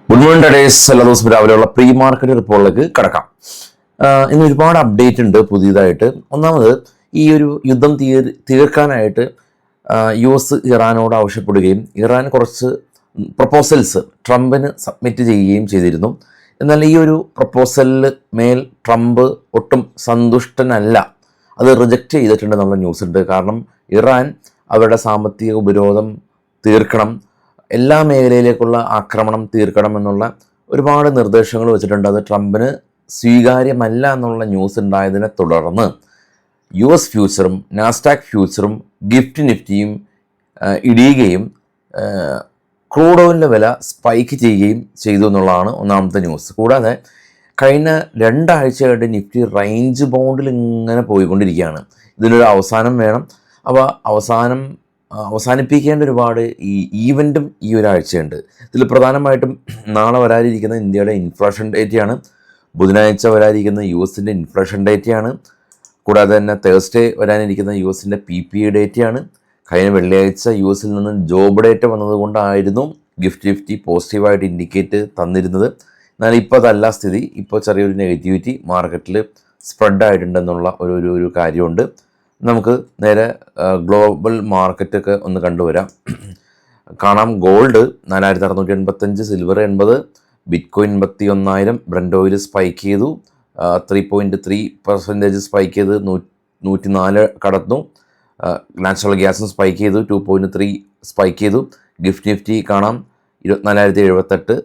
Good morning days എല്ലാ ദിവസവും രാവിലെയുള്ള പ്രീ മാർക്കറ്റ് റിപ്പോർട്ടിലേക്ക് കടക്കാം. ഇന്ന് ഒരുപാട് അപ്ഡേറ്റ് ഉണ്ട് പുതിയതായിട്ട്. ഒന്നാമത് ഈ ഒരു യുദ്ധം തീർക്കാനായിട്ട് US ഇറാനോട് ആവശ്യപ്പെടുകയും ഇറാൻ കുറച്ച് പ്രപ്പോസൽസ് ട്രംപിന് സബ്മിറ്റ് ചെയ്യുകയും ചെയ്തിരുന്നു. എന്നാൽ ഈ ഒരു പ്രപ്പോസലിൽ മേൽ ട്രംപ് ഒട്ടും സന്തുഷ്ടനല്ല, അത് റിജക്റ്റ് ചെയ്തിട്ടുണ്ടെന്നുള്ള ന്യൂസ് ഉണ്ട്. കാരണം ഇറാൻ അവരുടെ സാമ്പത്തിക ഉപരോധം തീർക്കണം, എല്ലാ മേഖലയിലേക്കുള്ള ആക്രമണം തീർക്കണം എന്നുള്ള ഒരുപാട് നിർദ്ദേശങ്ങൾ വെച്ചിട്ടുണ്ട്. അത് ട്രംപിന് സ്വീകാര്യമല്ല എന്നുള്ള ന്യൂസ് ഉണ്ടായതിനെ തുടർന്ന് US ഫ്യൂച്ചറും നാസ്ഡാക്ക് ഫ്യൂച്ചറും ഗിഫ്റ്റ് നിഫ്റ്റിയും ഇടിയുകയും ക്രൂഡ് ഓയിലിൻ്റെ വില സ്പൈക്ക് ചെയ്യുകയും ചെയ്തു എന്നുള്ളതാണ് ഒന്നാമത്തെ ന്യൂസ്. കൂടാതെ കഴിഞ്ഞ രണ്ടാഴ്ചയായിട്ട് നിഫ്റ്റി റേഞ്ച് ബൗണ്ടിൽ ഇങ്ങനെ പോയിക്കൊണ്ടിരിക്കുകയാണ്. ഇതിനൊരു അവസാനം വേണം. അപ്പോൾ അവസാനിപ്പിക്കേണ്ട ഒരുപാട് ഈ ഈവൻറ്റും ഈ ഒരാഴ്ചയുണ്ട്. ഇതിൽ പ്രധാനമായിട്ടും നാളെ വരാനിരിക്കുന്ന ഇന്ത്യയുടെ ഇൻഫ്ലേഷൻ ഡേറ്റയാണ്, ബുധനാഴ്ച വരാനിരിക്കുന്ന US-ൻ്റെ ഇൻഫ്ലേഷൻ ഡേറ്റയാണ്, കൂടാതെ തന്നെ തേഴ്സ്ഡേ വരാനിരിക്കുന്ന US-ൻ്റെ PPI ഡേറ്റയാണ്. കഴിഞ്ഞ വെള്ളിയാഴ്ച US-ൽ നിന്ന് ജോബ് ഡേറ്റ വന്നതുകൊണ്ടായിരുന്നു ഗിഫ്റ്റ് നിഫ്റ്റി പോസിറ്റീവായിട്ട് ഇൻഡിക്കേറ്റ് തന്നിരുന്നത്. എന്നാൽ ഇപ്പോൾ അതല്ല സ്ഥിതി. ഇപ്പോൾ ചെറിയൊരു നെഗറ്റിവിറ്റി മാർക്കറ്റിൽ സ്പ്രെഡ് ആയിട്ടുണ്ടെന്നുള്ള ഒരു കാര്യമുണ്ട്. നമുക്ക് നേരെ ഗ്ലോബൽ മാർക്കറ്റൊക്കെ ഒന്ന് കണ്ടുവരാം. കാണാം, gold 4685, silver 80, bitcoin 81,000, Brent oil spike ചെയ്തു 3.3% സ്പൈക്ക് ചെയ്ത് 104 കടന്നു. നാച്ചുറൽ ഗ്യാസും സ്പൈക്ക് ചെയ്തു 2.3 സ്പൈക്ക് ചെയ്തു. ഗിഫ്റ്റ് നിഫ്റ്റി കാണാം 24,078.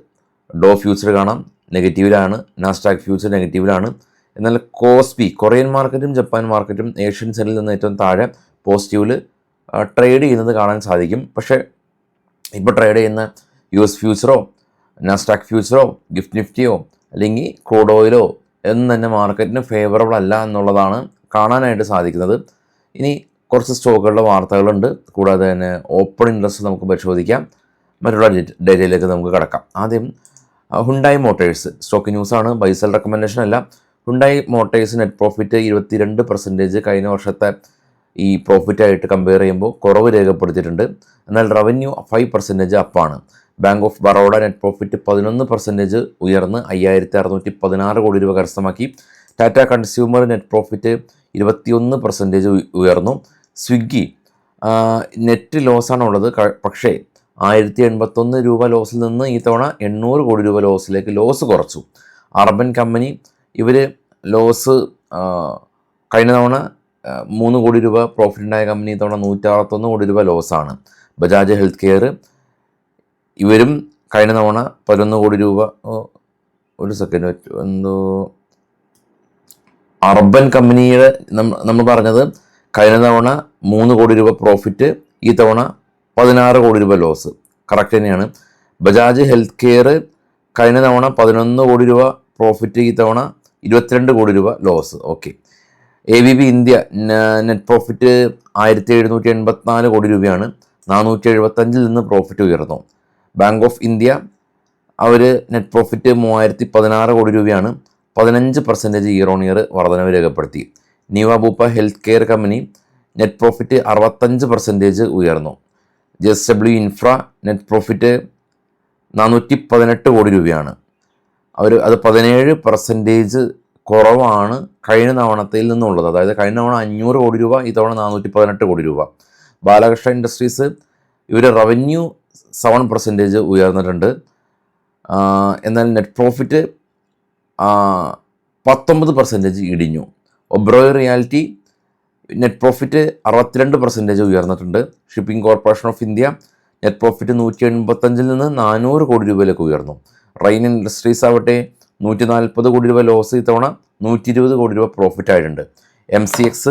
ഡോ ഫ്യൂച്ചർ കാണാം നെഗറ്റീവിലാണ്, നാസ്ഡാക്ക് ഫ്യൂച്ചർ നെഗറ്റീവിലാണ്. എന്നാൽ കോസ്പി, കൊറിയൻ മാർക്കറ്റും ജപ്പാൻ മാർക്കറ്റും ഏഷ്യൻ സെല്ലിൽ നിന്ന് ഏറ്റവും താഴെ പോസിറ്റീവിൽ ട്രേഡ് ചെയ്യുന്നത് കാണാൻ സാധിക്കും. പക്ഷേ ഇപ്പോൾ ട്രേഡ് ചെയ്യുന്ന US ഫ്യൂച്ചറോ നാസ്ഡാക്ക് ഫ്യൂച്ചറോ ഗിഫ്റ്റ് നിഫ്റ്റിയോ അല്ലെങ്കിൽ ക്രൂഡ് ഓയിലോ എന്ന് തന്നെ മാർക്കറ്റിന് ഫേവറബിൾ അല്ല എന്നുള്ളതാണ് കാണാനായിട്ട് സാധിക്കുന്നത്. ഇനി കുറച്ച് സ്റ്റോക്കുകളുടെ വാർത്തകളുണ്ട്. കൂടാതെ തന്നെ ഓപ്പൺ ഇൻട്രസ്റ്റ് നമുക്ക് പരിശോധിക്കാം. മറ്റുള്ള ഡേറ്റയിലേക്ക് നമുക്ക് കടക്കാം. ആദ്യം ഹുണ്ടായി മോട്ടേഴ്സ് സ്റ്റോക്ക് ന്യൂസാണ്, ബൈസെൽ റെക്കമെൻഡേഷൻ അല്ല. ഹുണ്ടായി മോട്ടേഴ്സ് നെറ്റ് പ്രോഫിറ്റ് 22% കഴിഞ്ഞ വർഷത്തെ ഈ പ്രോഫിറ്റായിട്ട് കമ്പയർ ചെയ്യുമ്പോൾ കുറവ് രേഖപ്പെടുത്തിയിട്ടുണ്ട്. എന്നാൽ റവന്യൂ 5% അപ്പാണ്. Bank of Baroda net profit 11% ഉയർന്ന് 5,616 കോടി രൂപ കരസ്ഥമാക്കി. ടാറ്റ കൺസ്യൂമർ നെറ്റ് പ്രോഫിറ്റ് 21% ഉയർന്നു. സ്വിഗ്ഗി നെറ്റ് ലോസാണുള്ളത്, പക്ഷേ 1081 രൂപ ലോസിൽ നിന്ന് ഈ തവണ 800 കോടി രൂപ ലോസിലേക്ക് ലോസ് കുറച്ചു. അർബൻ കമ്പനി ഇവർ ലോസ് കഴിഞ്ഞ തവണ 3 കോടി രൂപ പ്രോഫിറ്റ് ഉണ്ടായ കമ്പനി ഈ തവണ 161 കോടി രൂപ ലോസാണ്. ബജാജ് ഹെൽത്ത് കെയർ ഇവരും കഴിഞ്ഞ തവണ 11 കോടി രൂപ, ഒരു സെക്കൻഡ് എന്തോ അർബൻ കമ്പനിയുടെ നമ്മൾ പറഞ്ഞത് കഴിഞ്ഞ തവണ 3 കോടി രൂപ പ്രോഫിറ്റ്, ഈ തവണ 16 കോടി രൂപ ലോസ്. കറക്റ്റ് തന്നെയാണ്. ബജാജ് ഹെൽത്ത് കെയർ കഴിഞ്ഞ തവണ 11 കോടി രൂപ പ്രോഫിറ്റ്, ഈ തവണ 22 കോടി രൂപ loss. Okay. ABB India net profit 1784 crore രൂപയാണ്, 475 നിന്ന് പ്രോഫിറ്റ് ഉയർന്നു. ബാങ്ക് ഓഫ് ഇന്ത്യ അവർ നെറ്റ് പ്രോഫിറ്റ് 3016 കോടി രൂപയാണ്, 15% ഇയർ ഓൺ ഇയർ വർധനവ് രേഖപ്പെടുത്തി. Niva Bupa health care company net profit 65% ഉയർന്നു. JSW ഇൻഫ്ര നെറ്റ് പ്രോഫിറ്റ് 418 കോടി രൂപയാണ്. അത് 17% കുറവാണ് കഴിഞ്ഞ തവണത്തിൽ നിന്നുള്ളത്. അതായത് കഴിഞ്ഞ തവണ 500 കോടി രൂപ, ഈ തവണ 418 കോടി രൂപ. ബാലകൃഷ്ണ ഇൻഡസ്ട്രീസ് ഇവർ റവന്യൂ 7% ഉയർന്നിട്ടുണ്ട്. എന്നാൽ നെറ്റ് പ്രോഫിറ്റ് 19% ഇടിഞ്ഞു. ഒബ്രോയ് റിയാലിറ്റി നെറ്റ് പ്രോഫിറ്റ് 62% ഉയർന്നിട്ടുണ്ട്. Shipping corporation of India net profit 185 നിന്ന് 400 കോടി രൂപയിലേക്ക് ഉയർന്നു. റെയിൻ ഇൻഡസ്ട്രീസ് ആവട്ടെ 140 കോടി രൂപ ലോസ്, ഇത്തവണ 120 കോടി രൂപ പ്രോഫിറ്റ് ആയിട്ടുണ്ട്. MCX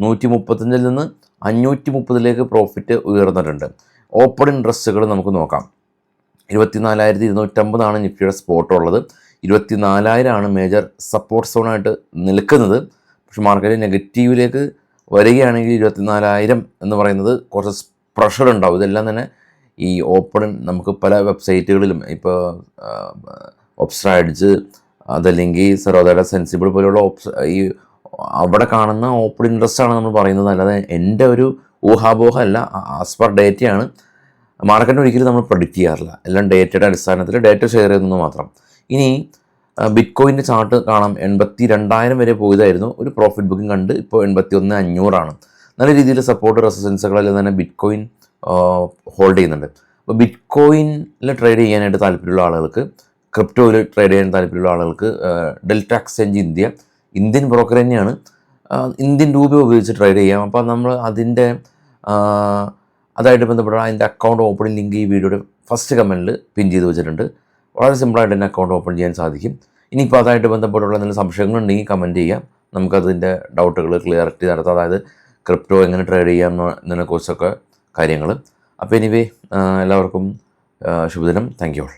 135 നിന്ന് 530 പ്രോഫിറ്റ് ഉയർന്നിട്ടുണ്ട്. ഓപ്പൺ ഇൻട്രസ്റ്റുകൾ നമുക്ക് നോക്കാം. 24,250 നിഫ്റ്റിയുടെ സ്പോട്ട് ഉള്ളത്. 24,000 മേജർ സപ്പോർട്ട് സോണായിട്ട് നിൽക്കുന്നത്. പക്ഷെ മാർക്കറ്റ് നെഗറ്റീവിലേക്ക് വരികയാണെങ്കിൽ 24,000 എന്ന് പറയുന്നത് കുറച്ച് പ്രഷർ ഉണ്ടാവും. ഇതെല്ലാം തന്നെ ഈ ഓപ്പൺ നമുക്ക് പല വെബ്സൈറ്റുകളിലും ഇപ്പോൾ ഒബ്സ്ട്രാഡ്ജ് അതല്ലെങ്കിൽ സറോദയുടെ സെൻസിബിൾ പോലെയുള്ള ഈ അവിടെ കാണുന്ന ഓപ്പൺ ഇൻട്രസ്റ്റ് ആണ് നമ്മൾ പറയുന്നത്. അല്ലാതെ എൻ്റെ ഒരു ഊഹാപോഹമല്ല, ആസ് പെർ ഡേറ്റയാണ്. മാർക്കറ്റിനെ ഒരിക്കലും നമ്മൾ പ്രഡിക്റ്റ് ചെയ്യാറില്ല, എല്ലാം ഡേറ്റയുടെ അടിസ്ഥാനത്തിൽ ഡേറ്റ ഷെയർ ചെയ്യുന്നത് മാത്രം. ഇനി ബിറ്റ് കോയിൻ്റെ ചാർട്ട് കാണാം, 82,000 വരെ പോയതായിരുന്നു, ഒരു പ്രോഫിറ്റ് ബുക്കിംഗ് കണ്ട് ഇപ്പോൾ 81,500 നല്ല രീതിയിൽ സപ്പോർട്ട് റെസിസ്റ്റൻസുകളെല്ലാം തന്നെ ബിറ്റ് കോയിൻ ഹോൾഡ് ചെയ്യുന്നുണ്ട്. അപ്പോൾ ബിറ്റ് കോയിനിൽ ട്രേഡ് ചെയ്യാനായിട്ട് താല്പര്യമുള്ള ആളുകൾക്ക്, ക്രിപ്റ്റോയിൽ ട്രേഡ് ചെയ്യാൻ താല്പര്യമുള്ള ആളുകൾക്ക് ഡെൽറ്റ എക്സ്ചേഞ്ച് ഇന്ത്യൻ ബ്രോക്കർ തന്നെയാണ്, ഇന്ത്യൻ രൂപ ഉപയോഗിച്ച് ട്രേഡ് ചെയ്യാം. അപ്പോൾ നമ്മൾ അതിൻ്റെ അതായിട്ട് ബന്ധപ്പെട്ട അതിൻ്റെ അക്കൗണ്ട് ഓപ്പണിംഗ് ലിങ്ക് ഈ വീഡിയോയുടെ ഫസ്റ്റ് കമൻറ്റിൽ പിൻ ചെയ്ത് വെച്ചിട്ടുണ്ട്. വളരെ സിമ്പിളായിട്ട് തന്നെ അക്കൗണ്ട് ഓപ്പൺ ചെയ്യാൻ സാധിക്കും. ഇനിയിപ്പോൾ അതായിട്ട് ബന്ധപ്പെട്ടുള്ള എന്തെങ്കിലും സംശയങ്ങളുണ്ടെങ്കിൽ കമൻറ്റ് ചെയ്യാം, നമുക്കതിൻ്റെ ഡൗട്ടുകൾ ക്ലിയറിറ്റി നടത്താം. അതായത് ക്രിപ്റ്റോ എങ്ങനെ ട്രേഡ് ചെയ്യാം എന്നതിനെക്കുറിച്ചൊക്കെ കാര്യങ്ങൾ. അപ്പോൾ എനിവേ എല്ലാവർക്കും ശുഭദിനം. Thank you all.